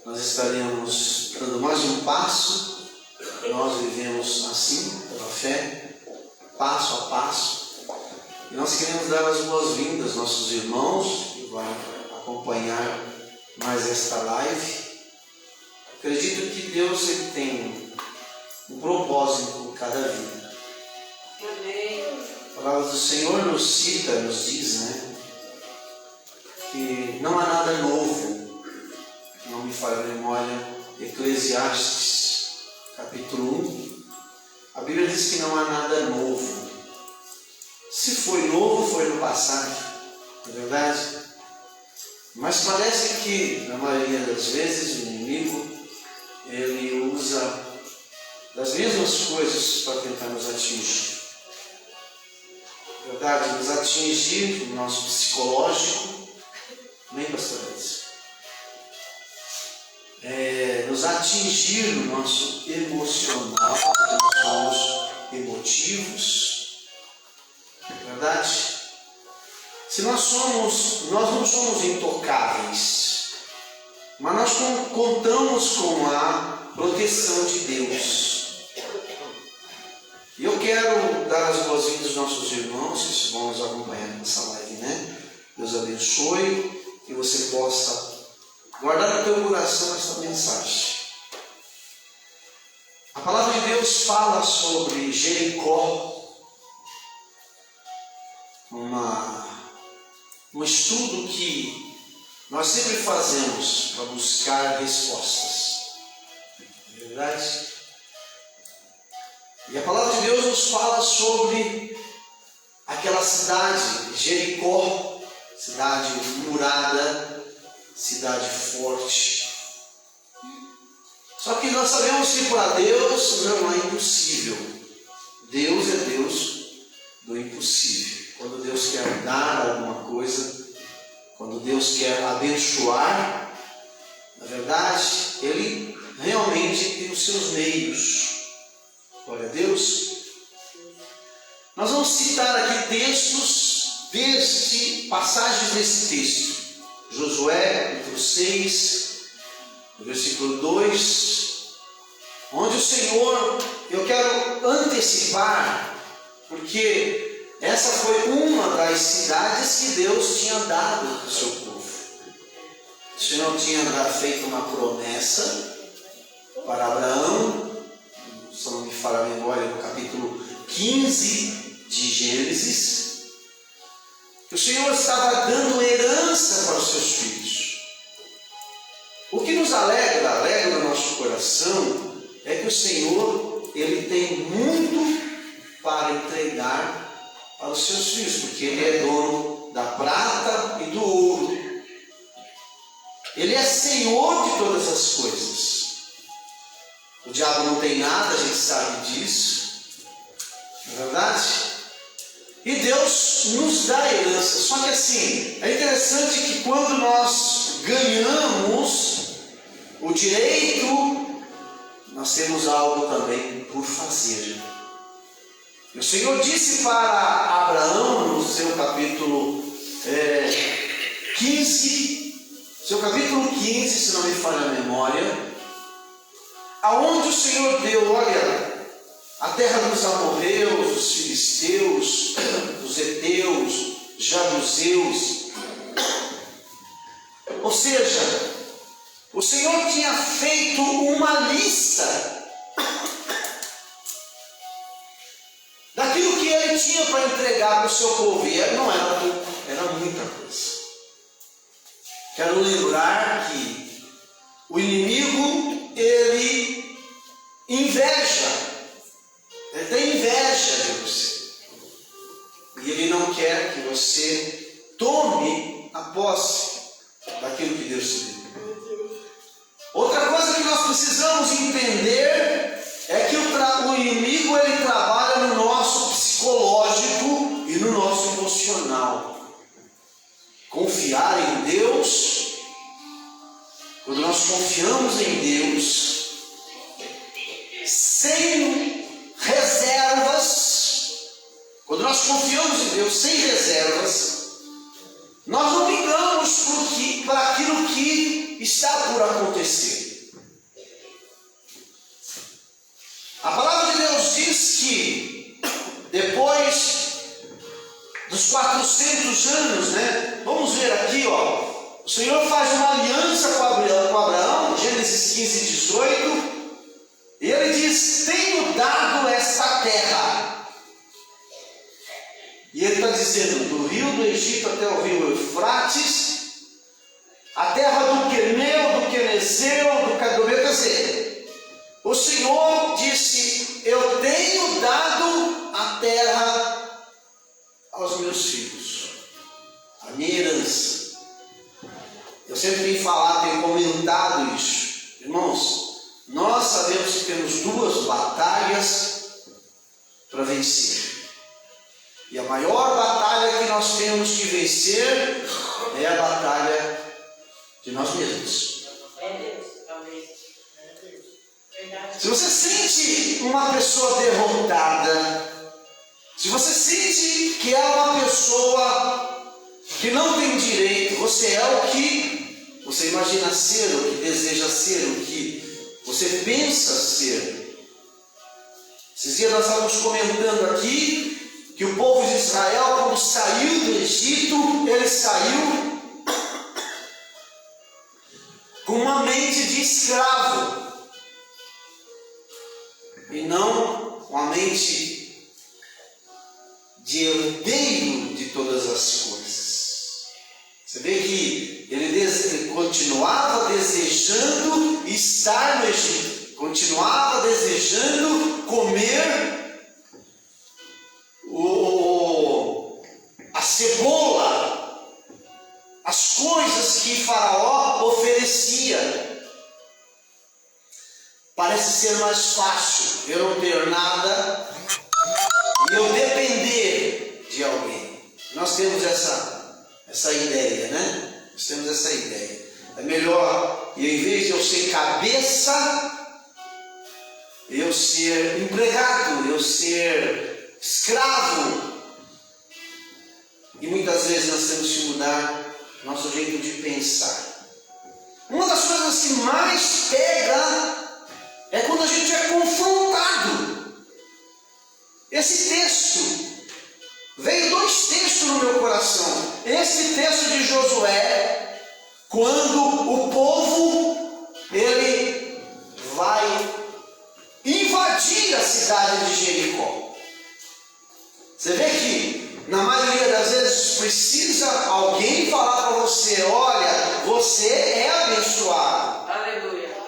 nós estaremos dando mais um passo. Nós vivemos assim, pela fé, passo a passo. E nós queremos dar as boas-vindas aos nossos irmãos que vão acompanhar mais esta live. Acredito que Deus ele tem um propósito em cada vida. Amém. A palavra do Senhor nos cita, nos diz, que não há nada novo. Não me falha a memória. Eclesiastes, capítulo 1. A Bíblia diz que não há nada novo. Se foi novo, foi no passado. Não é verdade? Mas parece que, na maioria das vezes, o inimigo ele usa das mesmas coisas para tentar nos atingir. Verdade, nos atingir no nosso psicológico, nem pastor Luiz. Nos atingir no nosso emocional, porque nós somos emotivos. Verdade? Se nós não somos intocáveis, mas nós contamos com a proteção de Deus. E eu quero dar as boas-vindas aos nossos irmãos que vão nos acompanhar nessa live, Deus abençoe, que você possa guardar no teu coração esta mensagem. A palavra de Deus fala sobre Jericó, um estudo que nós sempre fazemos para buscar respostas. Não é verdade? E a palavra de Deus nos fala sobre aquela cidade, Jericó, cidade murada, cidade forte. Só que nós sabemos que para Deus não é impossível. Deus é Deus do impossível. Quando Deus quer dar alguma coisa, quando Deus quer abençoar, na verdade, Ele realmente tem os seus meios. Glória a Deus. Nós vamos citar aqui textos passagens desse texto. Josué, capítulo 6, versículo 2, onde o Senhor, eu quero antecipar, porque essa foi uma das cidades que Deus tinha dado para o seu povo. O Senhor tinha feito uma promessa para Abraão, se não me falha a memória, no capítulo 15 de Gênesis, que o Senhor estava dando herança para os seus filhos. O que nos alegra no nosso coração, é que o Senhor, Ele tem muito para entregar para os seus filhos, porque Ele é dono da prata e do ouro. Ele é Senhor de todas as coisas. O diabo não tem nada, a gente sabe disso. Não é verdade? E Deus nos dá herança. Só que assim, é interessante que quando nós ganhamos o direito, nós temos algo também por fazer. E o Senhor disse para Abraão, no seu capítulo 15, se não me falha a memória, aonde o Senhor deu, olha, a terra dos amorreus, dos filisteus, dos heteus, jabuseus. Ou seja, o Senhor tinha feito uma lista daquilo que Ele tinha para entregar para o seu povo. E não era pouco, era muita coisa. Quero lembrar que o inimigo, ele inveja. Ele tem inveja de você. E ele não quer que você tome a posse daquilo que Deus te deu. Outra coisa que nós precisamos entender é que o inimigo ele trabalha no nosso psicológico e no nosso emocional. Confiar em Deus, quando nós confiamos em Deus, sem reservas, quando nós confiamos em Deus sem reservas, nós não ligamos para aquilo que está por acontecer. A palavra de Deus diz que depois dos 400 anos, né? Vamos ver aqui, ó. O Senhor faz uma aliança com Abraão, Gênesis 15, 18. E ele diz: tenho dado esta terra. E ele está dizendo: do rio do Egito até o rio Eufrates, a terra do Queneu, do Quenezeu, do Cadoreu. Quer dizer, o Senhor disse: eu tenho dado a terra aos meus filhos, a minha herança. Eu sempre tenho falado, tenho comentado isso. Irmãos, nós sabemos que temos duas batalhas para vencer. E a maior batalha que nós temos que vencer é a batalha de nós mesmos. Se você sente uma pessoa derrotada, se você sente que é uma pessoa que não tem direito, você é o que você imagina ser, o que deseja ser, o que você pensa ser. Esses dias nós estávamos comentando aqui que o povo de Israel, quando saiu do Egito, ele saiu com uma mente de escravo e não uma mente de herdeiro de todas as coisas. Você vê que ele continuava desejando estar no Egito, continuava desejando comer a cebola, as coisas que Faraó oferecia. Parece ser mais fácil eu não ter nada e eu depender de alguém. Nós temos essa ideia, né? Nós temos essa ideia. É melhor, e em vez de eu ser cabeça, eu ser empregado, eu ser escravo. E muitas vezes nós temos que mudar nosso jeito de pensar. Uma das coisas que mais pega é quando a gente é confrontado. Esse texto, veio dois textos no meu coração. Esse texto de Josué, quando o povo ele vai invadir a cidade de Jericó. Você vê que na maioria das vezes precisa alguém falar para você: olha, você é abençoado. Aleluia.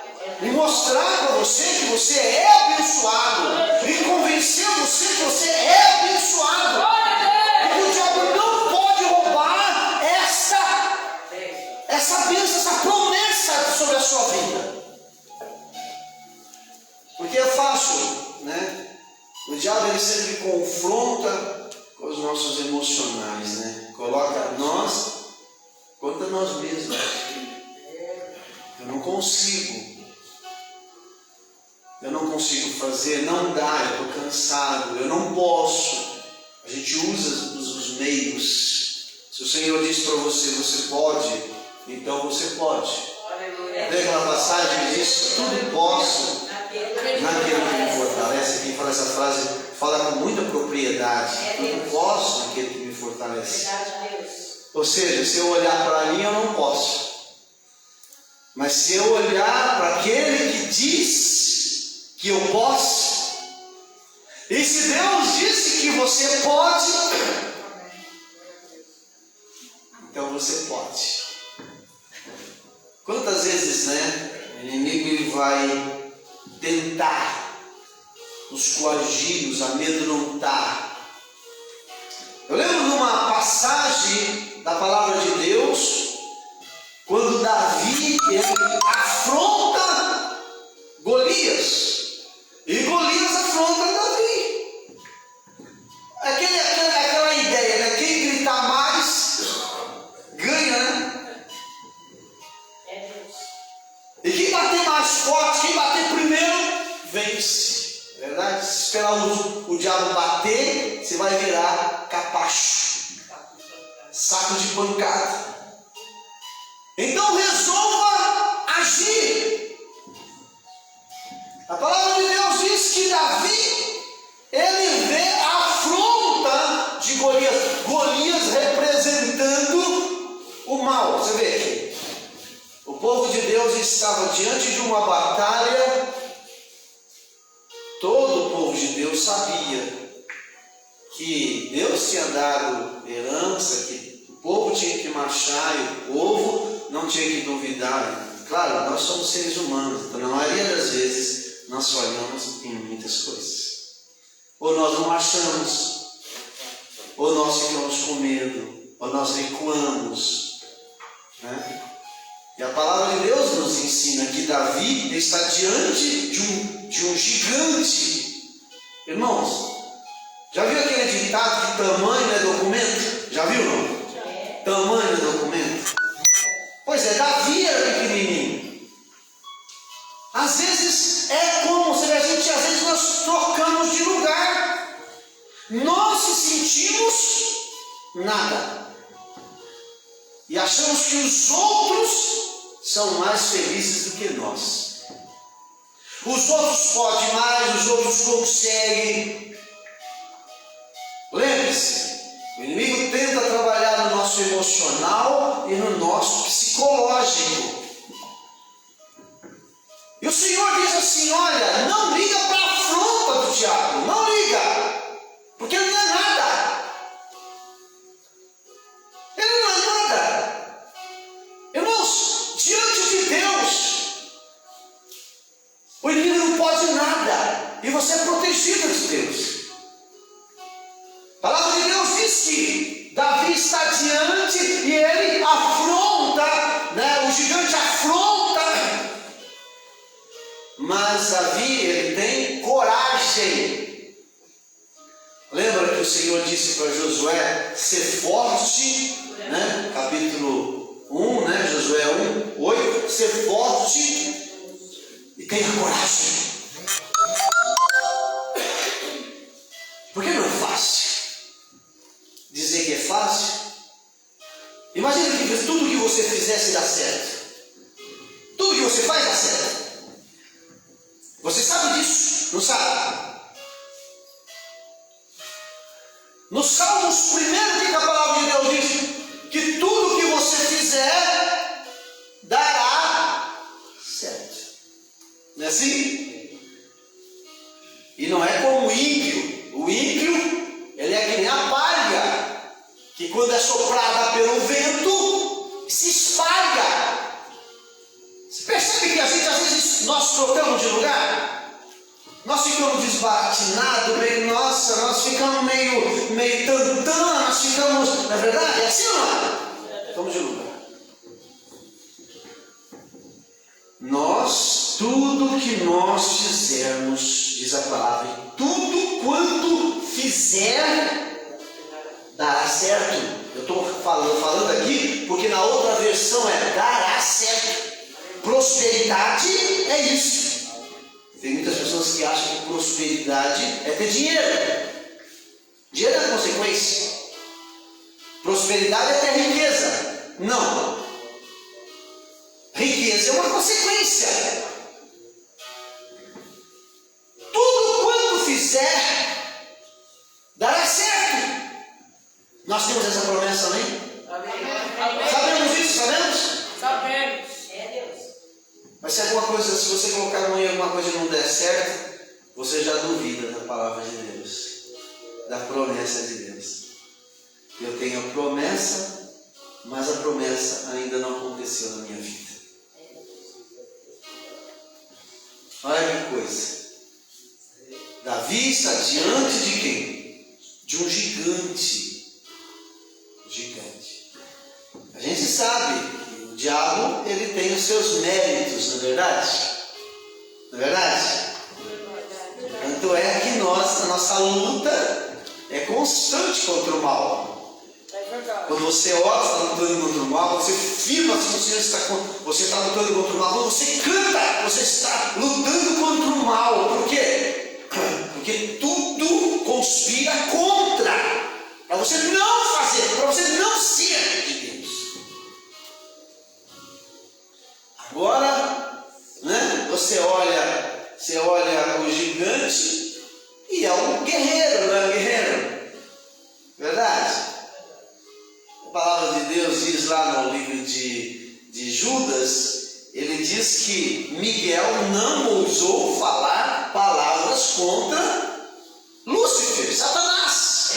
E mostrar para você que você é abençoado. E convencer você que você é abençoado. E o diabo não pode roubar essa bênção, essa promessa sobre a sua vida. Porque é fácil, né? O diabo ele sempre confronta com os nossos emocionais, né? Coloca nós contra nós mesmos. Eu não consigo fazer, não dá, eu estou cansado, eu não posso. A gente usa os meios. Se o Senhor diz para você, você pode, então você pode. Vê aquela passagem que diz: tudo posso naquele que me fortalece. Quem fala essa frase fala com muita propriedade. Tudo posso naquele que me fortalece. Ou seja, se eu olhar para mim, eu não posso. Mas se eu olhar para aquele que diz que eu posso, e se Deus disse que você pode, então você pode. Quantas vezes, né, o inimigo ele vai tentar nos coagir, nos amedrontar. Eu lembro de uma passagem da palavra de Deus, quando Davi ele afronta Golias. E Golias afronta Davi. Aquela ideia, né? Quem gritar mais ganha, né? E quem bater mais forte, quem bater primeiro, vence. Verdade? Se esperar o diabo bater, você vai virar capacho, saco de pancada. Então resolva mal. Você vê que o povo de Deus estava diante de uma batalha. Todo o povo de Deus sabia que Deus tinha dado herança, que o povo tinha que marchar e o povo não tinha que duvidar. Claro, nós somos seres humanos, então na maioria das vezes nós falhamos em muitas coisas. Ou nós não marchamos, ou nós ficamos com medo, ou nós recuamos, né? E a palavra de Deus nos ensina que Davi está diante de um gigante. Irmãos, já viu aquele ditado que tamanho não é documento? Já viu, não? Tamanho não é documento? Pois é, Davi era pequenininho. Às vezes é como se a gente, às vezes nós trocamos de lugar. Nós se sentimos nada. E achamos que os outros são mais felizes do que nós. Os outros podem mais, os outros conseguem. Lembre-se, o inimigo tenta trabalhar no nosso emocional e no nosso psicológico. E o Senhor diz assim: olha, não liga para a afronta do diabo, não liga, porque ele não é nada. Ele não é nada. Irmãos, diante de Deus, o inimigo não pode nada, e você é protegido de Deus. A palavra de Deus diz que Davi está diante e ele afronta, né? O gigante afronta, mas Davi, ele tem coragem. Lembra que o Senhor disse para Josué ser forte, né? Capítulo 1, né? Josué 1, 8, ser forte e tenha coragem. Porque não é fácil dizer que é fácil. Imagina que tudo que você fizesse dá certo. Tudo que você faz dá certo. Você sabe disso? Não sabe? No Salmos 1, que a palavra de Deus diz que tudo que você fizer dará certo. Não é assim? E não é como o ímpio. O ímpio, ele é que nem a palha, que quando é soprada pelo vento, se espalha. Você percebe que a gente, às vezes, nós trocamos de lugar? Nós ficamos desbaratinados, nós ficamos meio tantã, nós ficamos, na verdade, é assim ou não? Ficamos de lugar. Nós, tudo que nós fizermos, diz a palavra, tudo quanto fizer, dará certo. Eu estou falando aqui, porque na outra versão é dará certo. Prosperidade é isso. Tem muitas pessoas que acham que prosperidade é ter dinheiro. Dinheiro é a consequência. Prosperidade é ter riqueza. Não. Riqueza é uma consequência. Tudo quanto fizer, dará certo. Nós temos essa promessa, amém? Amém. Sabemos isso? Sabemos? Mas se alguma coisa, se você colocar no meio alguma coisa e não der certo, você já duvida da palavra de Deus, da promessa de Deus. Eu tenho a promessa, mas a promessa ainda não aconteceu na minha vida. Olha que coisa. Davi está diante de quem? De um gigante. Gigante. A gente sabe. O diabo, ele tem os seus méritos, não é verdade? Não é verdade? Tanto é que a nossa luta é constante contra o mal. Quando você ora, está lutando contra o mal, você firma se você está lutando contra o mal. Quando você canta, você está lutando contra o mal. Por quê? Porque tudo conspira contra. Para você não fazer, para você não ser de Deus. Agora, né, você olha o gigante e é um guerreiro, não é um guerreiro? Verdade? A palavra de Deus diz lá no livro de Judas, ele diz que Miguel não ousou falar palavras contra Lúcifer, Satanás.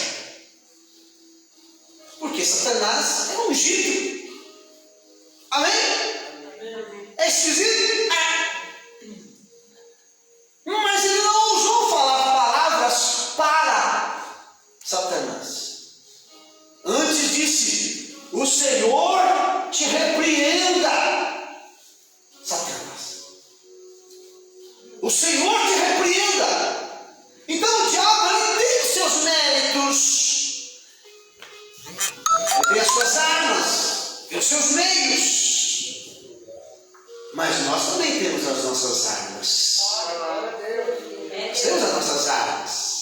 Porque Satanás é ungido. Amém? É esquisito? Mas ele não ousou falar palavras para Satanás. Antes disse: o Senhor te repreenda, Satanás. O Senhor te repreenda. Então o diabo, ele tem os seus méritos, ele tem as suas armas, tem os seus meios. Mas nós também temos as nossas armas. Nós temos as nossas armas.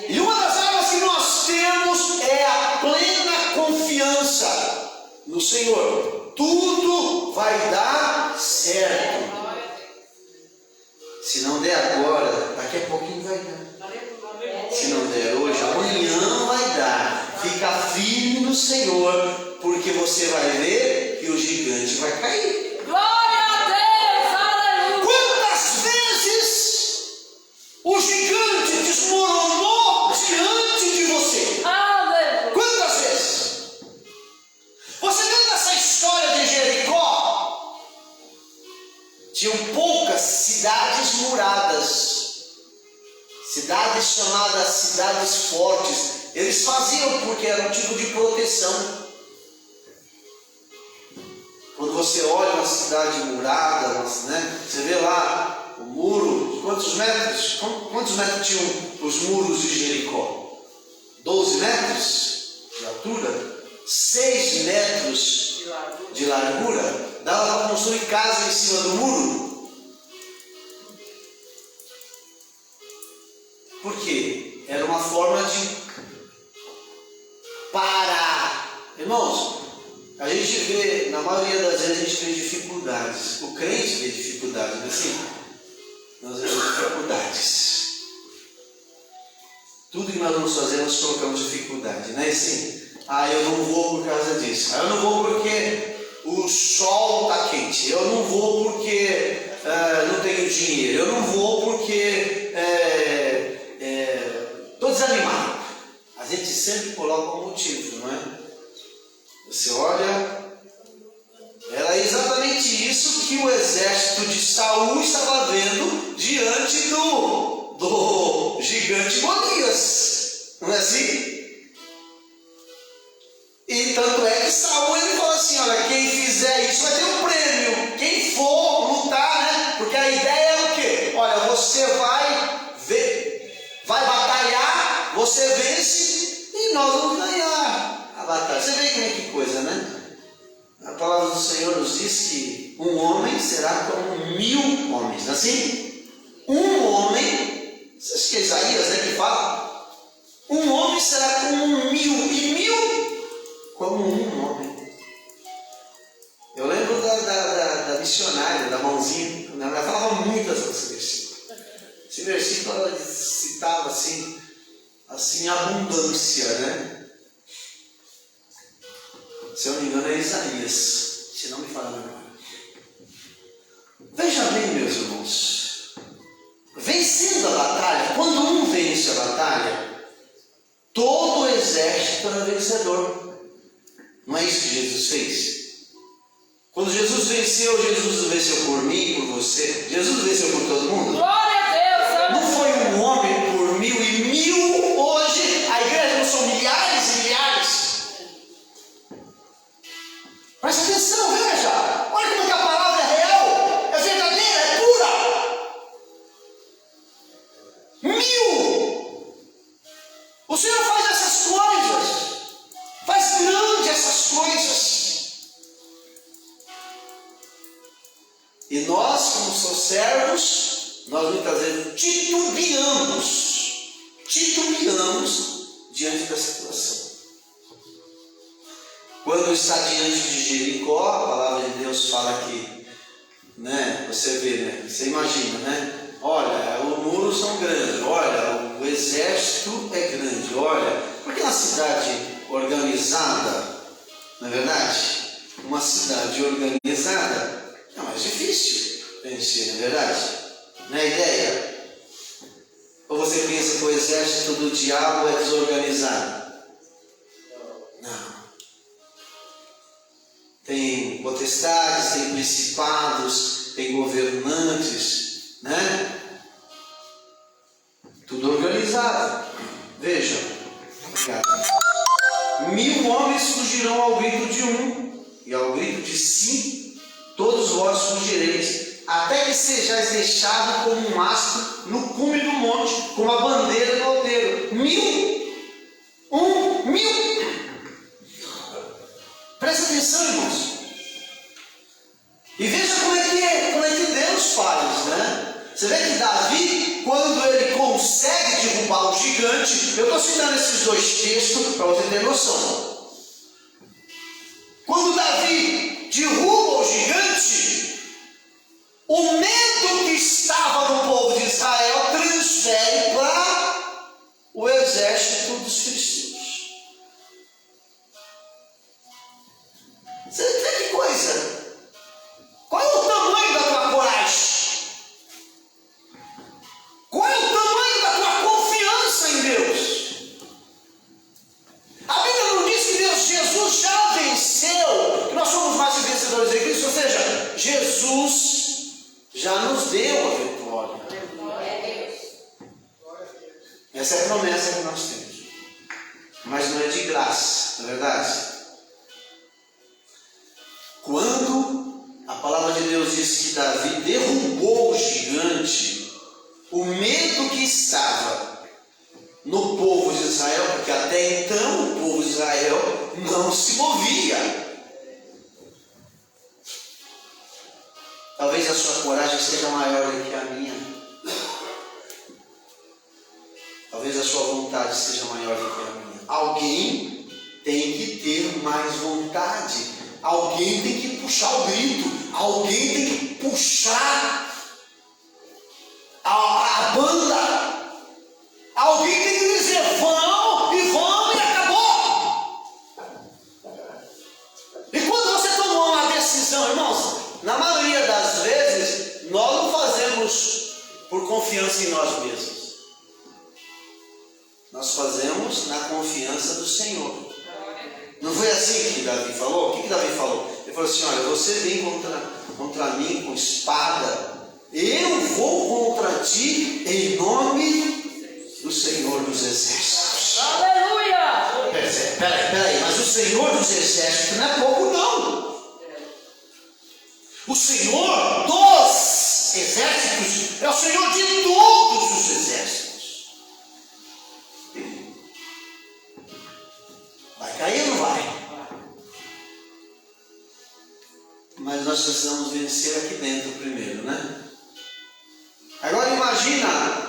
E uma das armas que nós temos é a plena confiança no Senhor. Tudo vai dar certo. Se não der agora, daqui a pouquinho vai dar. Se não der hoje, amanhã vai dar. Fica firme no Senhor, porque você vai ver que o gigante vai cair. Glória a Deus, aleluia. Quantas vezes o gigante desmoronou diante de você? Aleluia. Quantas vezes? Você lembra dessa história de Jericó? Tinham poucas cidades muradas, cidades chamadas cidades fortes. Eles faziam porque era um tipo de proteção. Quando você olha uma cidade murada, né, você vê lá o muro, quantos metros? Quantos metros tinham os muros de Jericó? 12 metros de altura, 6 metros de largura. Dava para construir casa em cima do muro. Por quê? Era uma forma de parar. Irmãos, a gente vê, na maioria das vezes a gente vê dificuldades. O crente vê dificuldades, não é assim? Nós vemos dificuldades. Tudo que nós vamos fazer, nós colocamos dificuldade, não é assim? Eu não vou por causa disso. Eu não vou porque o sol está quente. Eu não vou porque não tenho dinheiro. Eu não vou porque estou desanimado. A gente sempre coloca um motivo, não é? Você olha, era exatamente isso que o exército de Saul estava vendo diante do gigante Golias, não é assim? E tanto é que Saul, ele falou assim: olha, quem fizer isso vai ter um prêmio, quem for lutar, né? Porque a ideia é o quê? Olha, você vai batalhar, você vence e nós vamos ganhar a batalha. Você vê como é que coisa, né? A palavra do Senhor nos diz que um homem será como 1000 homens, assim? Um homem, você acha que é Isaías, né, que fala? Um homem será como 1000 e 1000 como um homem. Eu lembro da missionária, da mãozinha, ela falava muitas esse versículo. Esse versículo ela citava assim abundância, né? Se eu não me engano é Isaías, se não me falha a memória. Veja bem, meus irmãos, vencendo a batalha, quando um vence a batalha, todo o exército é vencedor. Não é isso que Jesus fez? Quando Jesus venceu por mim e por você. Jesus venceu por todo mundo. Glória a Deus. Não foi um homem por 1000 e 1000. Hoje a igreja não são milhares e milhares. Presta atenção, veja. Olha como é que a palavra é real, é verdadeira, é pura. 1000. O Senhor faz essas coisas. Faz grande essas coisas. E nós, como seus servos, nós muitas vezes titubeamos diante da situação. Quando está diante de Jericó, a palavra de Deus fala que, né, você vê, né, você imagina, né? Olha, os muros são grandes, olha, o exército é grande, olha, porque uma cidade organizada, Não é verdade? Uma cidade organizada é mais difícil vencer, não é verdade? Não é ideia? Ou você pensa que o exército do diabo é desorganizado? Não. Tem potestades, tem principados, tem governantes, né? Tudo organizado. Veja. 1000 homens fugirão ao grito de um, e ao grito de 5, todos vós fugireis, até que sejais deixado como um astro no cume do monte, como a bandeira do alteiro. 1000! 1000! Presta atenção, irmãos. E veja como é que Deus faz, né? Você vê que Davi, quando ele consegue derrubar o gigante, eu estou citando esses 2 textos para você ter noção. Quando Davi derruba o gigante, o medo que estava no povo de Israel transfere para o exército dos filisteus. Você vê que coisa? Qual é o tamanho da tua coragem? Qual é o tamanho da tua confiança em Deus? A Bíblia não diz que Jesus já venceu, que nós somos mais que vencedores em Cristo, ou seja, Jesus já nos deu a vitória. Essa é a promessa que nós temos. Mas não é de graça, não é verdade? Quando a palavra de Deus diz que Davi derrubou o gigante, o medo que estava no povo de Israel, porque até então o povo de Israel não se movia. Talvez a sua coragem seja maior do que a minha. Talvez a sua vontade seja maior do que a minha. Alguém tem que ter mais vontade. Alguém tem que puxar o grito. Alguém tem que puxar a banda. Alguém tem que dizer vamos e acabou. E quando você tomou uma decisão, irmãos, na maioria das vezes nós não fazemos por confiança em nós mesmos. Nós fazemos na confiança do Senhor. Não foi assim que Davi falou? O que Davi falou? Ele falou assim: olha, você vem contra mim com espada, eu vou contra ti em nome do Senhor dos Exércitos. Aleluia! Peraí, mas o Senhor dos Exércitos não é pouco, não. O Senhor dos Exércitos é o Senhor de todos os exércitos. Vai cair ou não vai? Mas nós precisamos vencer aqui dentro primeiro, né? Agora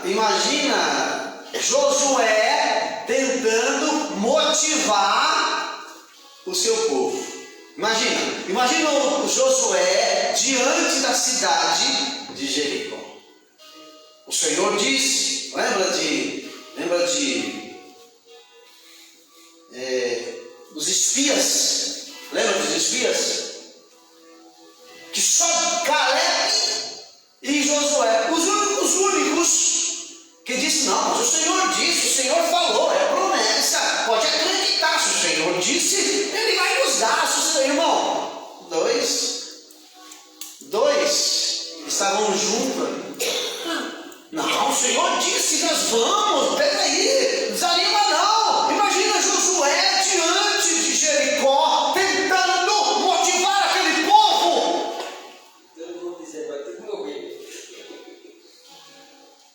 imagina Josué tentando motivar o seu povo. Imagina o Josué diante da cidade de Jericó. O Senhor disse, lembra de os espias? Lembra dos espias? Que só Caleb e Josué, os únicos que disse, não, mas o Senhor disse, o Senhor falou, é promessa, pode acreditar, se o Senhor disse, Ele vai nos dar, se o Senhor, irmão, dois estavam juntos, não, o Senhor disse, nós vamos, peraí, desanima não, imagina Josué diante de Jericó, tentando motivar aquele povo.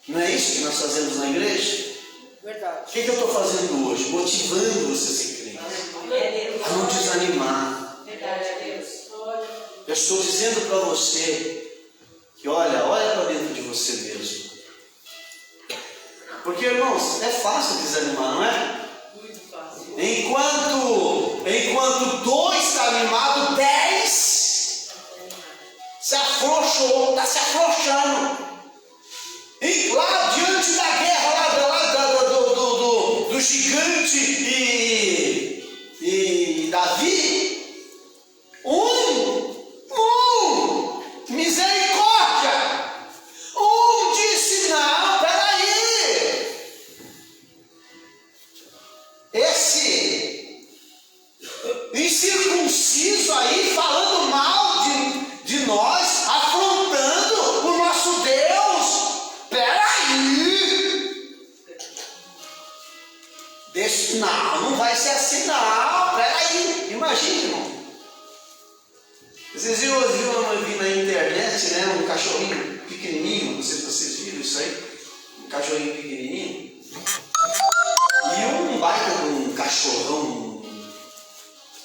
Não é isso que nós fazemos na igreja? Verdade. O que eu estou fazendo hoje? Motivando você a ser crente, a não desanimar. Eu estou dizendo para você que olha para dentro de você mesmo. Porque, irmãos, é fácil desanimar, não é? Muito fácil. Enquanto 2 está animado, 10 se afrouxou, está se afrouxando. E lá diante da guerra, do gigante e Davi, Vocês viram eu vi na internet, né, um cachorrinho pequenininho, não sei se vocês viram isso aí, um cachorrinho pequenininho, e um baita de um cachorrão,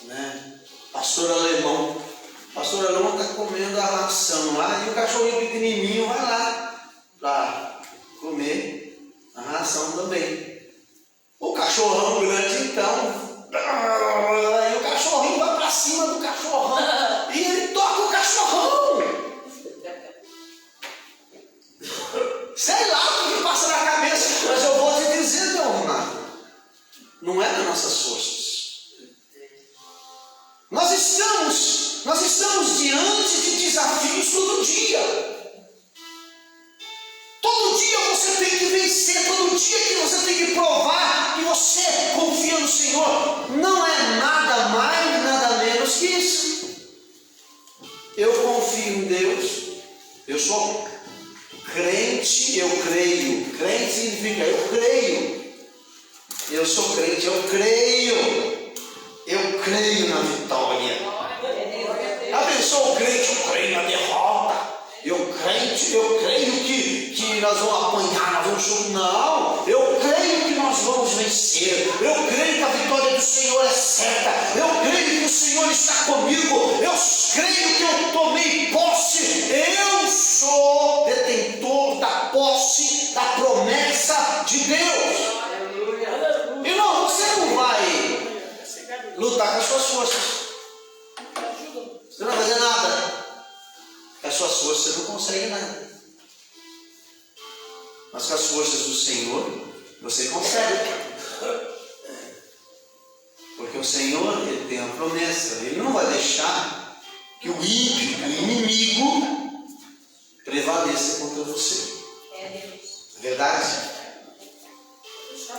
né, pastor alemão. O pastor alemão está comendo a ração lá, e o cachorrinho pequenininho vai lá para comer a ração também. O cachorrão grande então, e o cachorrinho vai para cima do cachorrão e ele toca o cachorrão. Sei lá o que passa na cabeça, mas eu vou te dizer, meu Renato, não é das nossas forças. Nós estamos diante de desafios todo dia. Todo dia você tem que vencer, todo dia que você tem que provar que você confia no Senhor. Não é nada mais, nada menos que isso. Eu confio em Deus, eu sou crente, eu creio. Crente significa eu creio. Eu sou crente, eu creio. Eu creio na vitória. Abençoa o crente, eu creio na derrota. Eu creio que nós vamos apanhar, nós vamos chorar. Não, eu creio que nós vamos vencer. Eu creio que a vitória do Senhor é certa. Eu creio que o Senhor está comigo. Eu creio que eu tomei posse. Eu sou detentor da posse, da promessa de Deus. Irmão, você não vai lutar com as suas forças. Você não vai fazer nada. Com as suas forças você não consegue nada. Mas com as forças do Senhor você consegue. Porque o Senhor, Ele tem a promessa. Ele não vai deixar que o ímpio, o inimigo, prevaleça contra você. Verdade?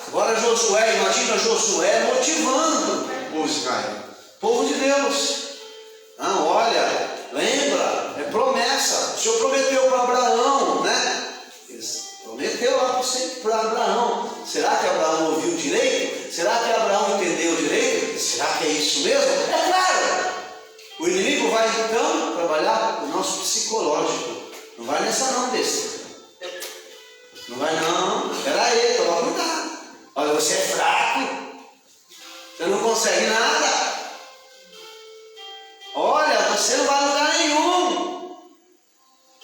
Agora Josué, imagina Josué motivando o povo de Israel. Povo de Deus. Não, olha, lembra, é promessa. O Senhor prometeu para Abraão, né? Prometeu lá para Abraão. Será que Abraão ouviu direito? Será que Abraão entendeu direito? Será que é isso mesmo? É claro. O inimigo vai então trabalhar o nosso psicológico. Não vai nessa não, besta. Não vai não. Espera aí, toma cuidado. Olha, você é fraco. Você não consegue nada. Olha, você não vai a lugar nenhum.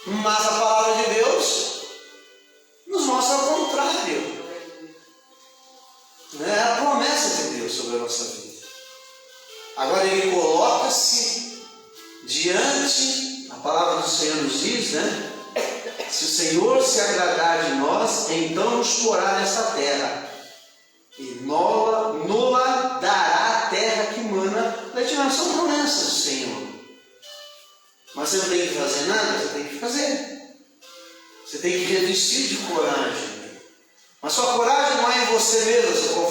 Mas a palavra de Deus nos mostra o contrário. É a promessa de Deus sobre a nossa vida. Agora Ele coloca-se diante, a palavra do Senhor nos diz, né? Se o Senhor se agradar de nós, então nos porá nesta terra. E nola dará a terra que mana leite e mel. São promessas do Senhor. Mas você não tem que fazer nada, você tem que fazer. Você tem que revestir de coragem. Mas sua coragem não é em você mesmo, sua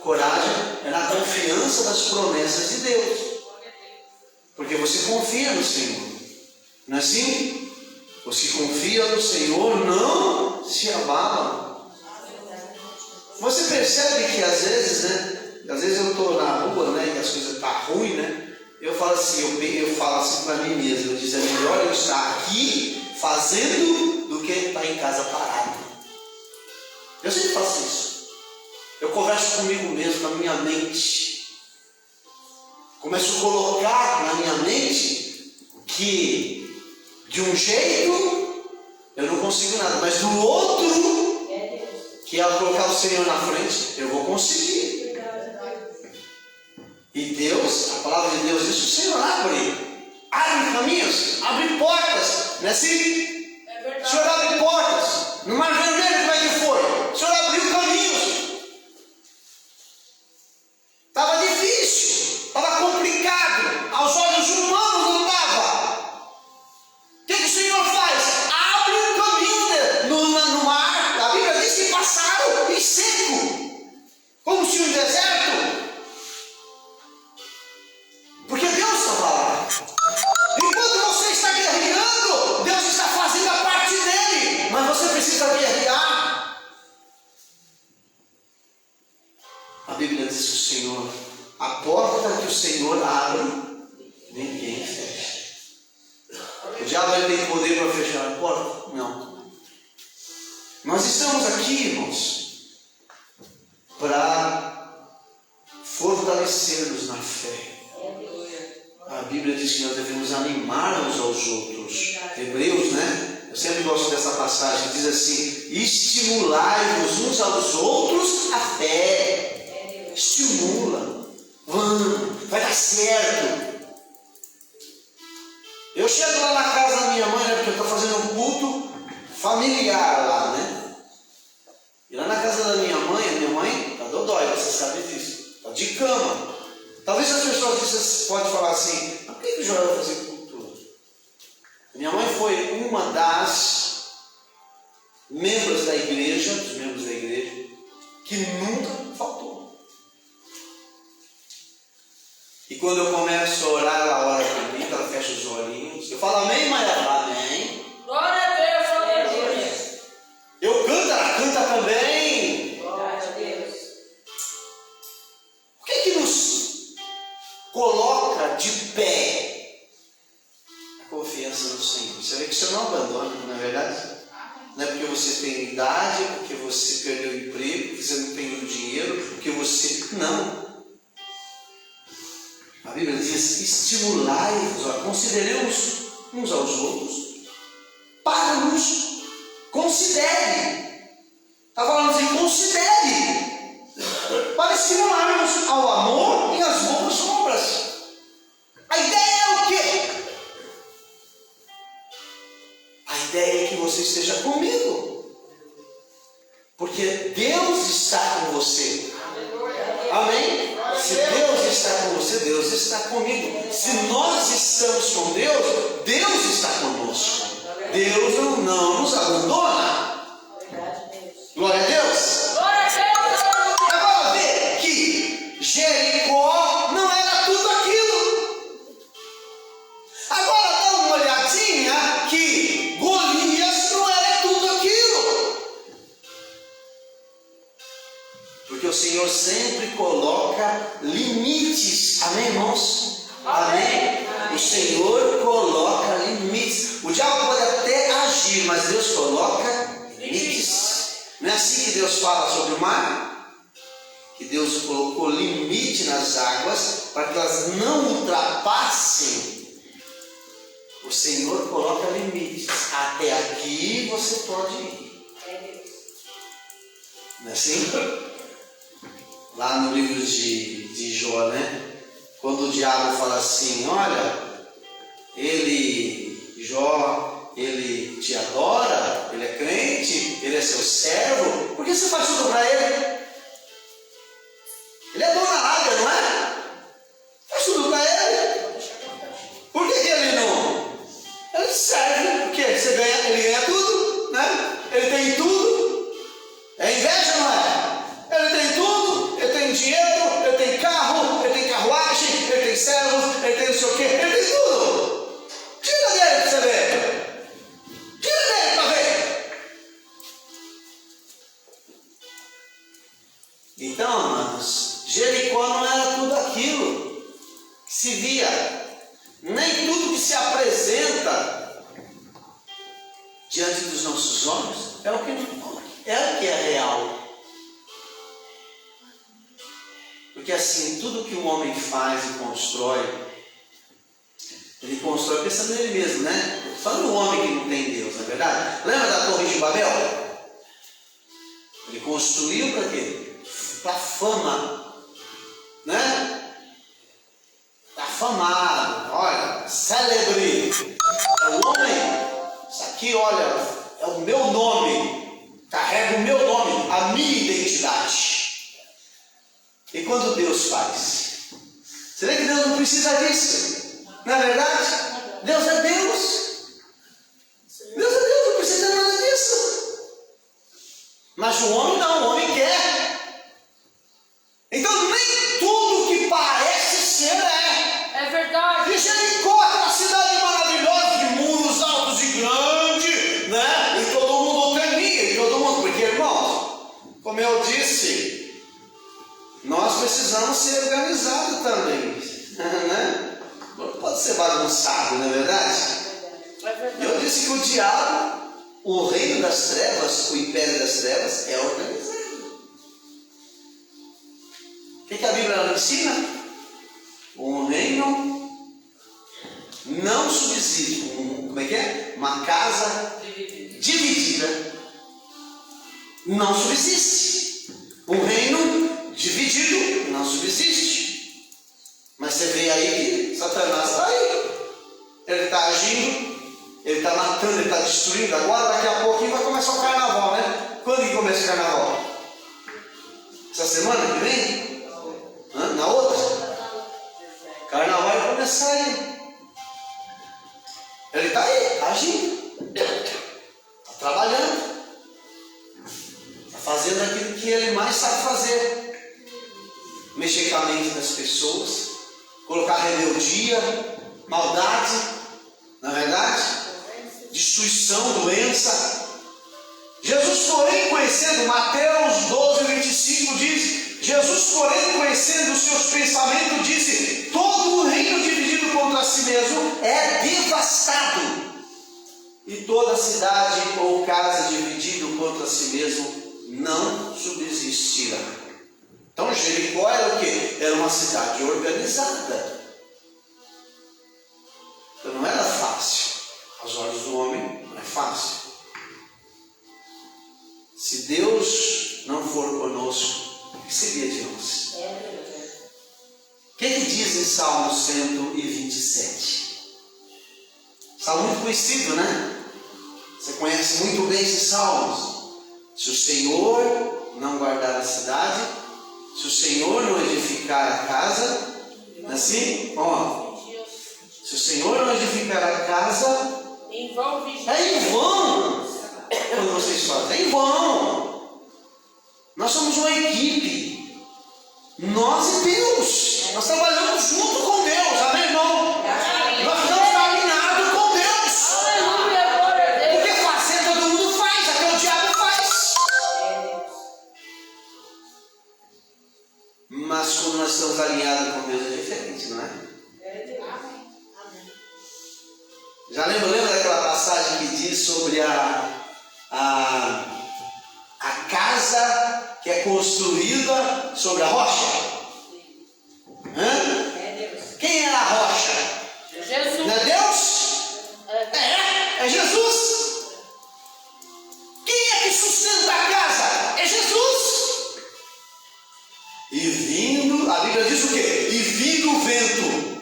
coragem é na confiança das promessas de Deus. Porque você confia no Senhor. Não é assim? Os que confiam no Senhor não se abalam. Você percebe que às vezes, né? Às vezes eu estou na rua, né? E as coisas estão ruins, né? Eu falo assim para mim mesmo. Eu digo, é melhor eu estar aqui fazendo do que estar em casa parado. Eu sempre faço isso. Eu converso comigo mesmo, com a minha mente. Começo a colocar na minha mente que de um jeito eu não consigo nada, mas do outro, que é colocar o Senhor na frente, eu vou conseguir. E Deus, a palavra de Deus diz, o Senhor abre caminhos, abre portas, não é assim? O Senhor abre portas. No Mar Vermelho, como é que foi? O Senhor abriu caminhos. Estava difícil, estava complicado, aos olhos humanos não dava. O que o Senhor faz? Abre um caminho no mar. A Bíblia diz que passaram em seco, como se um deserto. Porque Deus estava lá. Enquanto você está guerreando, Deus está fazendo a parte dele. O diabo ele tem poder para fechar a porta? Não. Nós estamos aqui, irmãos, para fortalecer-nos na fé. A Bíblia diz que nós devemos animar uns aos outros. Hebreus, né? Eu sempre gosto dessa passagem. Diz assim: estimulai-vos uns aos outros a fé. Estimula. Vamos, vai dar certo. Eu chego lá na casa da minha mãe, né? Porque eu estou fazendo um culto familiar lá, né? E lá na casa da minha mãe está dodói, você sabe disso. Está de cama. Talvez as pessoas podem falar assim: mas por que o Joel vai fazer cultura? Minha mãe foi uma das membros da igreja, dos membros da igreja, que nunca faltou. E quando eu começo a orar, ela ora para mim, ela fecha os olhinhos. Eu falo amém, mas ela fala amém. Glória a Deus, glória a Deus. Eu canto, ela canta também. Glória a Deus. O que é que nos coloca de pé? A confiança no Senhor. Você vê que você não abandona, não é verdade? Não é porque você tem idade, é porque você perdeu o emprego, porque você não tem muito dinheiro, porque você... Não. A Bíblia diz: estimulai-vos, consideremos uns aos outros, para nos considere. Está falando assim: considere, para estimularmos ao amor e às boas obras. A ideia é o quê? A ideia é que você esteja comigo, porque Deus está com você. Amém? Se Deus está com você, Deus está comigo. Se nós estamos com Deus, Deus está conosco. Deus não nos abandona. Glória a Deus. Glória a Deus. Agora vê que Jericó não era tudo aquilo. Agora dá uma olhadinha que Golias não era tudo aquilo. Porque o Senhor sempre coloca limites. Amém, irmãos? Amém? O Senhor coloca limites. O diabo pode até agir, mas Deus coloca limites. Não é assim que Deus fala sobre o mar? Que Deus colocou limite nas águas para que elas não ultrapassem. O Senhor coloca limites. Até aqui você pode ir. Não é assim? Lá no livro de Jó, né? Quando o diabo fala assim: olha, Jó, ele te adora, ele é crente, ele é seu servo, por que você faz tudo para ele? Ele é dono da área, não é? Faz tudo para ele. Por que ele não? Ele serve, porque ele ganha tudo, né? Ele tem tudo. É inveja, não é? Ele tem tudo, ele tem dinheiro, ele tem carro, ele tem carruagem, ele tem servos, ele tem não sei o quê, ele tem tudo. Tira dele para você ver. Tira dele para ver. Então, amados, Jericó não era tudo aquilo que se via. Nem tudo que se apresenta diante dos nossos olhos é o que é real. Porque assim, tudo que o homem faz e constrói, ele constrói pensando nele mesmo, né? Só no homem que não tem Deus, não é verdade? Lembra da Torre de Babel? Ele construiu para quê? Para fama, né? Está afamado, olha, célebre. É o homem, isso aqui, olha, é o meu nome, carrega o meu nome, a minha identidade. E quando Deus faz? Você vê que Deus não precisa disso, não é verdade? Deus é Deus. Deus é Deus, não precisa de nada disso. Mas o homem não, o homem quer. Então nem tudo que parece ser é. É verdade. E Jericó, aquela cidade maravilhosa, de muros altos e grandes, né? E todo mundo temia, e todo mundo, porque irmãos, como eu disse, nós precisamos ser organizados também, né? Não pode ser bagunçado, não é verdade? E eu disse que o diabo, o reino das trevas, o império das trevas, é organizado. O que a Bíblia nos ensina? Um reino não subsiste. Como é que é? Uma casa dividida não subsiste. Um reino dividido não subsiste. Mas você vê aí que Satanás está aí. Ele está agindo, ele está matando, ele está destruindo. Agora, daqui a pouquinho, vai começar o carnaval, né? Quando que começa o carnaval? Essa semana que vem? Na outra? Carnaval vai começar aí. Ele está aí, agindo. Está trabalhando. Está fazendo aquilo que ele mais sabe fazer. Mexer com a mente das pessoas. Colocar rebeldia, maldade, não é verdade? Destruição, doença. Jesus, porém, conhecendo, Mateus 12, 25 diz: Jesus, porém, conhecendo os seus pensamentos, disse: todo o reino dividido contra si mesmo é devastado, e toda cidade ou casa dividida contra si mesmo não subsistirá. Então Jericó era o quê? Era uma cidade organizada. Então não era fácil. Aos olhos do homem não é fácil. Se Deus não for conosco, o que seria de nós? O que diz em Salmo 127? Salmo muito conhecido, né? Você conhece muito bem esses salmos. Se o Senhor não guardar a cidade, se o Senhor não edificar a casa, assim, ó, se o Senhor não edificar a casa, é em vão. Quando vocês falam, é em vão. Nós somos uma equipe, nós e Deus, nós trabalhamos junto com Deus, amém, irmão? Nós estamos alinhados com Deus. Porque fazer todo mundo faz, até o diabo faz. Mas quando nós estamos alinhados com Deus é diferente, não é? Já lembra daquela passagem que diz sobre a casa que é construída sobre a rocha? Quem era a rocha? Jesus. Não é Deus? É Jesus. Quem é que sustenta a casa? É Jesus. E vindo, a Bíblia diz o quê? E vindo o vento,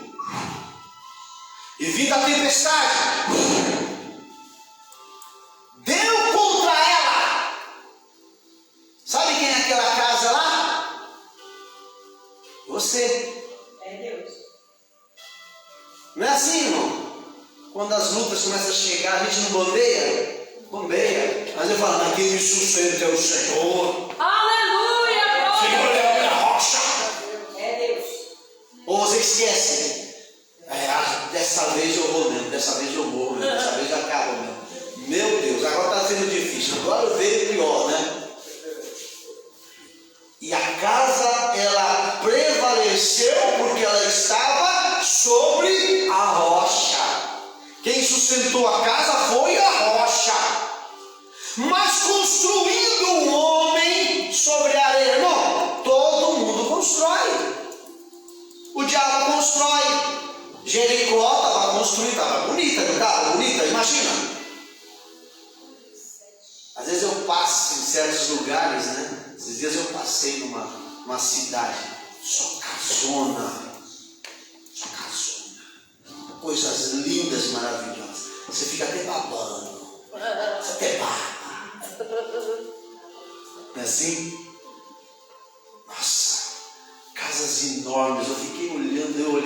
e vindo a tempestade, deu contra ela. Sabe quem é aquela casa lá? Você. É Deus. Não é assim, irmão? Quando as lutas começam a chegar, a gente não bombeia? Bombeia. Mas eu falo, mas quem me sustenta é o Senhor. Aleluia! Senhor é a minha rocha. É Deus. Ou você esquece? Dessa vez eu vou mesmo, dessa vez eu morro mesmo, dessa vez eu acabo mesmo. Meu Deus, agora está sendo difícil, agora veio pior, né? E a casa, ela prevaleceu porque ela estava sobre a rocha. Quem sustentou a casa foi a rocha. Mas construindo um homem sobre a areia, irmão, todo mundo constrói. O diabo constrói. Jericó estava construída, estava bonita, não estava bonita? Imagina. Às vezes eu passo em certos lugares, né? Esses dias eu passei numa cidade, só casona, coisas lindas, maravilhosas. Você fica até babando, você até baba. Não é assim? Nossa, casas enormes. Eu fiquei olhando, eu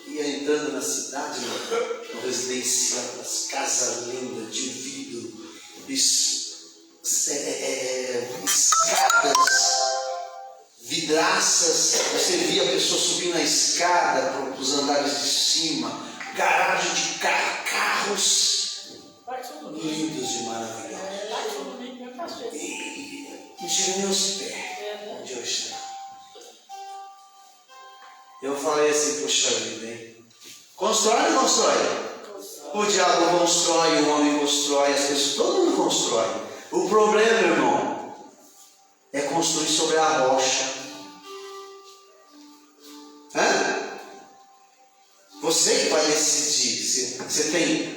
ia entrando na cidade, no residencial, as casas lindas de vidro, escadas, vidraças. Você via a pessoa subindo a escada para os andares de cima, garagem de carros lindos e maravilhosos. E não chega nem aos pés onde eu estava. Eu falei assim, puxa vida, hein? Constrói ou não constrói? O diabo constrói, o homem constrói, as pessoas, todo mundo constrói. O problema, irmão, é construir sobre a rocha. Você que vai decidir.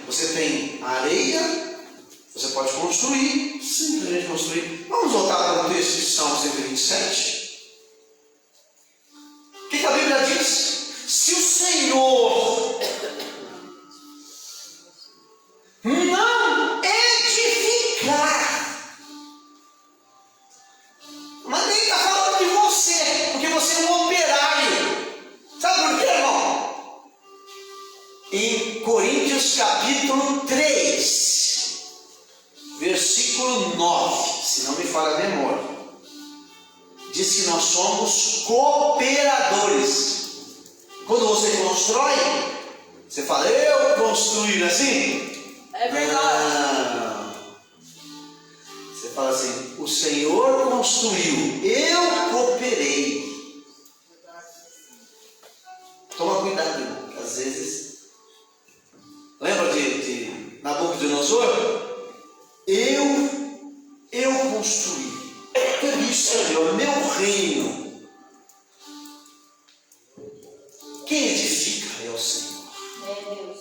Você tem areia, você pode construir, simplesmente construir. Vamos voltar para o texto de Salmo 127. O que a Bíblia diz? Se o Senhor não edificar, mas nem está falando de você, porque você é um operário. Sabe por quê, irmão? Em Coríntios capítulo 3, versículo 9, se não me falha a memória, diz que nós somos cooperadores. Quando você constrói, você fala, eu construí, não é assim? É verdade. Não. Você fala assim, o Senhor construiu, eu cooperei. Toma cuidado, irmão, que às vezes... Lembra de Nabucodonosor? Eu construí. Tudo isso é meu reino. Quem edifica é o Senhor. É Deus.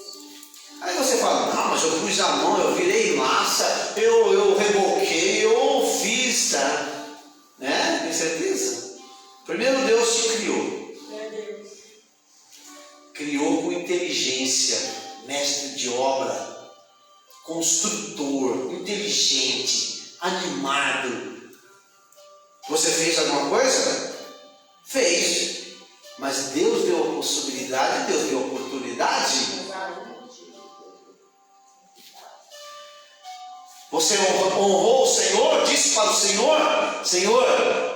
Aí você fala, não, mas eu pus a mão, eu virei massa, eu reboquei, eu fiz, tá? Né? Tem certeza? Primeiro Deus te criou. É Deus. Criou com inteligência. Mestre de obra, construtor, inteligente, animado. Você fez alguma coisa? Fez. Mas Deus deu a possibilidade, Deus deu a oportunidade. Você honrou o Senhor, disse para o Senhor, Senhor,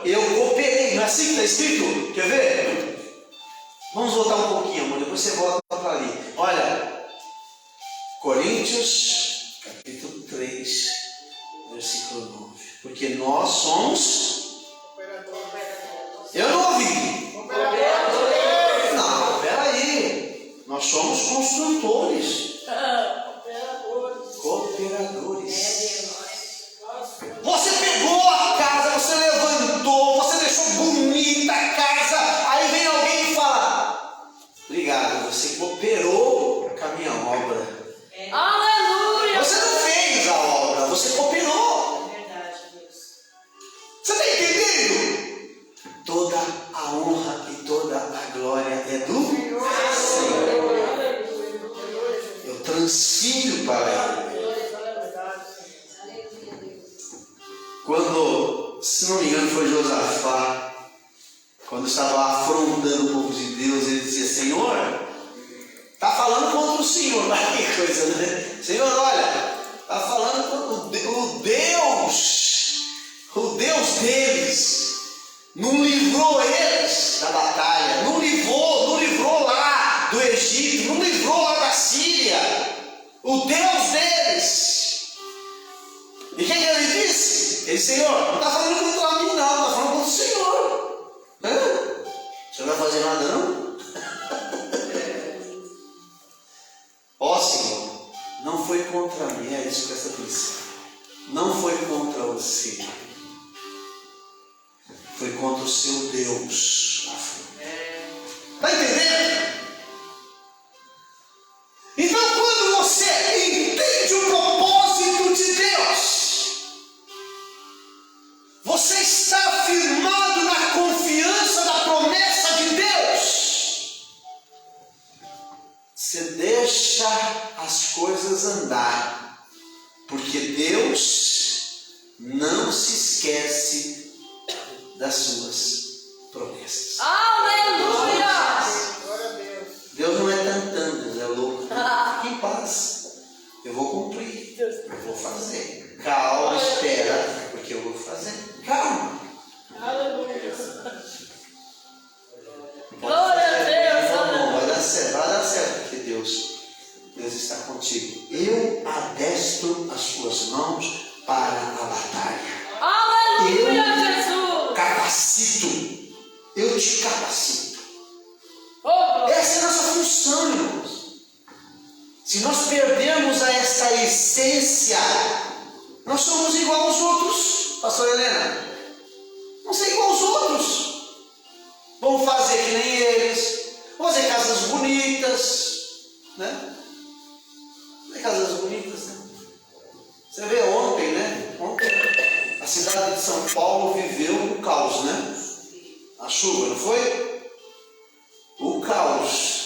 eu cooperei. Não é assim que está escrito? Quer ver? Vamos voltar um pouquinho, amor, depois você volta para ali. Olha, Coríntios, capítulo 3, versículo 9. Porque nós somos... Eu não ouvi. Não, peraí. Nós somos construtores. Cooperadores. Você pegou a casa, você levantou, você deixou bonita a casa. Aí vem alguém e fala, obrigado, você cooperou com a minha obra. Aleluia! Você não fez a obra, você cooperou. É verdade, Deus. Você está entendendo? Toda a honra e toda a glória é do Senhor. Eu transfiro para Ele. Quando, se não me engano, foi Josafá, quando estava afrontando o povo de Deus, ele dizia, Senhor, está falando contra o Senhor. Olha que coisa, né? Senhor, olha, está falando contra o Deus deles, não livrou eles da batalha, não livrou lá do Egito, não livrou lá da Síria, o Deus deles. E o que ele disse? Ele disse, Senhor, não está falando contra mim não, está falando contra o Senhor. O Senhor não vai fazer nada não? Ó Senhor, não foi contra mim, é isso que presta atenção. Não foi contra você. Foi contra o seu Deus. Está entendendo? Então quando você entende o propósito de Deus, você está firmado na confiança da promessa de Deus. Você deixa as coisas andar, porque Deus não se esquece das suas promessas. Aleluia! Deus não é tantã, Deus é louco. Fique em paz. Eu vou cumprir. Eu vou fazer. Calma, espera, porque eu vou fazer. Calma. Glória a Deus! Vai dar certo, porque Deus está contigo. Eu adestro as suas mãos para a batalha. Aleluia, Eu Jesus! capacito. Eu te capacito. Oh, Essa é a nossa função, irmãos. Se nós perdermos essa essência, nós somos igual aos outros, pastor Helena. Vamos ser igual aos outros. Vamos fazer que nem eles. Vamos fazer casas bonitas, né? Fazer casas bonitas, né? Você vê ontem, né? Ontem a cidade de São Paulo viveu um caos, né? A chuva, não foi? O caos.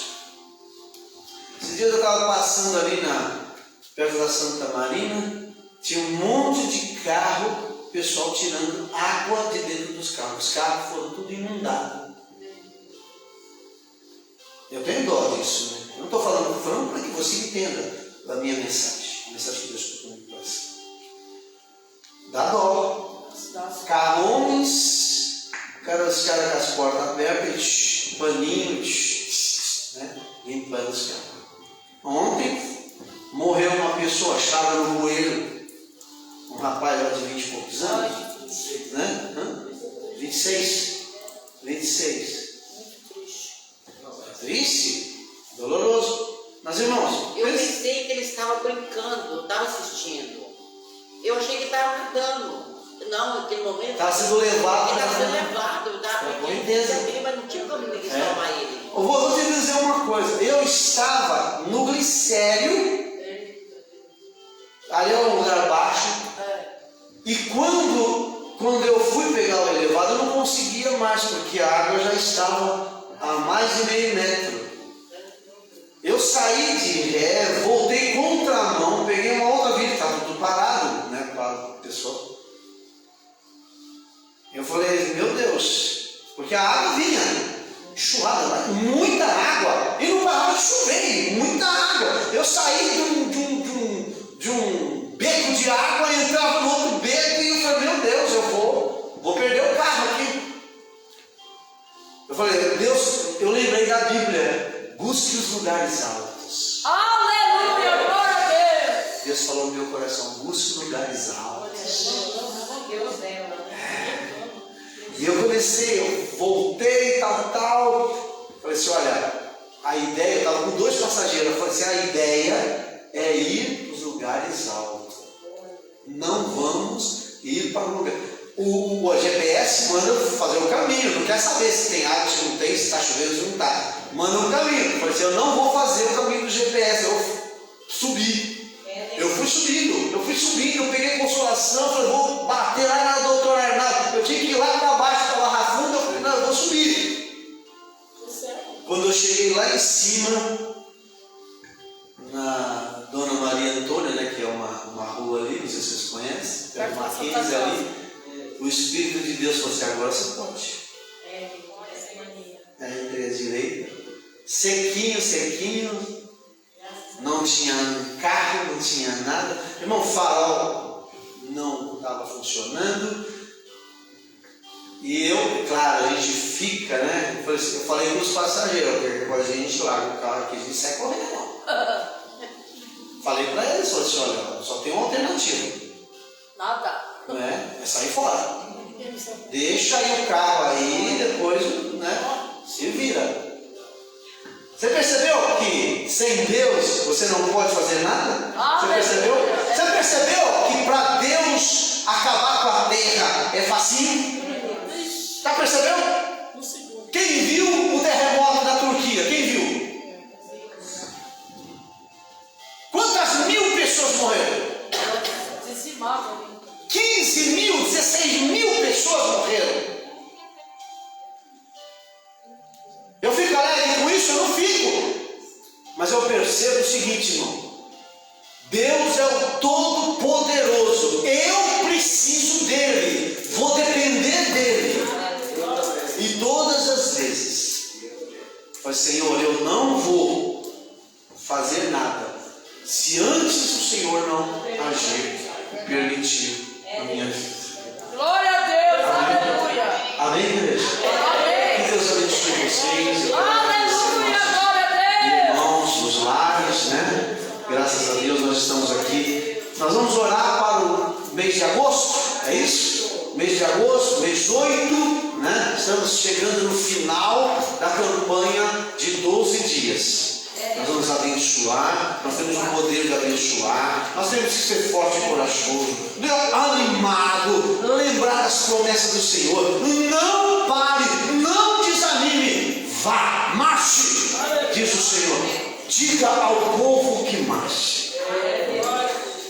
Esses dias eu estava passando ali perto da Santa Marina, tinha um monte de carro, o pessoal tirando água de dentro dos carros. Os carros foram tudo inundados. Eu tenho dó disso, né? Eu não estou falando para que você entenda a minha mensagem. A mensagem que Deus colocou no meu coração. Dá dó. Carrões, os caras com as portas abertas, paninho, né? Limpando os carros. Ontem morreu uma pessoa achada no bueiro, um rapaz lá de 20 e poucos anos, né? 26. Triste, doloroso. Mas irmãos, eu pensei que ele estava brincando, eu estava assistindo. Eu achei que estava nadando. Não, naquele momento. Estava sendo levado. Ele estava sendo levado, eu estava brincando, mas não tinha como ninguém salvar ele. Eu vou te dizer uma coisa. Eu estava no glicério, ali é um lugar baixo, e quando eu fui pegar o elevado, eu não conseguia mais, porque a água já estava a mais de meio metro. Eu saí de ré, voltei contramão, peguei uma outra via, estava tudo parado, né, para o pessoal. Eu falei, meu Deus, porque a água vinha, enxurrada, muita água, e não parava de chover, muita água. Eu saí de um beco de água, entrava no outro beco, e eu falei, meu Deus, eu vou perder o carro aqui. Eu falei, Deus, eu lembrei da Bíblia, busque os lugares altos. Aleluia, glória a Deus. Deus falou no meu coração, busque lugares altos. E eu comecei, eu voltei, tal. Falei assim, olha, a ideia, eu estava com 2 passageiros, eu falei assim, a ideia é ir para os lugares altos. Não vamos ir para o lugar. O GPS manda fazer um caminho, não quer saber se tem água, se não tem, se está chovendo, se não está. Manda um caminho. Eu falei assim, eu não vou fazer o caminho do GPS, eu subi. Eu fui subindo, eu peguei consolação, falei, vou bater lá na doutora Arnaldo. Eu tinha que ir lá para baixo, para Barra Funda, eu falei, não, eu vou subir. Quando eu cheguei lá em cima, na Dona Maria Antônia, né, que é uma rua ali, não sei se vocês conhecem, tem uma 15 ali, o Espírito de Deus falou assim, agora você pode. Aí entrei à direita, sequinho. Não tinha carro, não tinha nada. Irmão, farol não estava funcionando. E eu, claro, a gente fica, né? Eu falei para os passageiros, porque depois a gente larga o carro aqui e sai correndo, não. Falei para eles, falei assim, olha, só tem uma alternativa. Nada. É sair fora. Deixa aí o carro aí e depois, né, se vira. Você percebeu que sem Deus você não pode fazer nada? Você percebeu? Você percebeu que para Deus acabar com a terra é facinho? Está percebendo? Quem viu o terremoto da Turquia? Quem viu? Quantas mil pessoas morreram? 15 mil, 16 mil pessoas morreram. Eu fico alegre com isso? Eu não fico. Mas eu percebo o seguinte, irmão. Deus é o Todo-Poderoso. Eu preciso dEle. Vou depender dEle. E todas as vezes, falei, Senhor, eu não vou fazer nada se antes o Senhor não agir, permitir a minha vida. Glória a Deus, Amém. aleluia. Amém, igreja? Amém. Que Deus abençoe vocês. Aleluia, glória a Deus. Irmãos, nos lares, né? Graças a Deus nós estamos aqui. Nós vamos orar para o mês de agosto, é isso? Mês de agosto, mês 8, né? Estamos chegando no final da campanha de 12 dias. Nós vamos abençoar, nós temos o poder de abençoar, nós temos que ser forte e corajoso, animado, lembrar das promessas do Senhor. Não pare, não desanime, vá, marche, diz o Senhor. Diga ao povo que marche.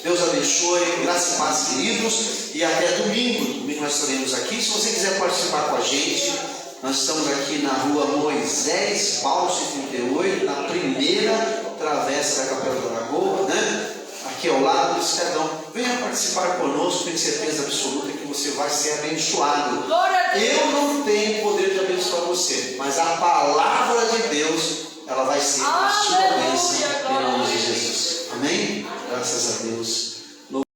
Deus abençoe, graça e paz, queridos, e até domingo. Domingo nós estaremos aqui. Se você quiser participar com a gente, nós estamos aqui na rua Moisés Balse 38, na primeira travessa da Capela da Lagoa, né? Aqui ao lado do Estadão. Venha participar conosco, tenho certeza absoluta que você vai ser abençoado. Eu não tenho poder de abençoar você, mas a palavra de Deus, ela vai ser a sua bênção em nome de Jesus. Amém? Graças a Deus.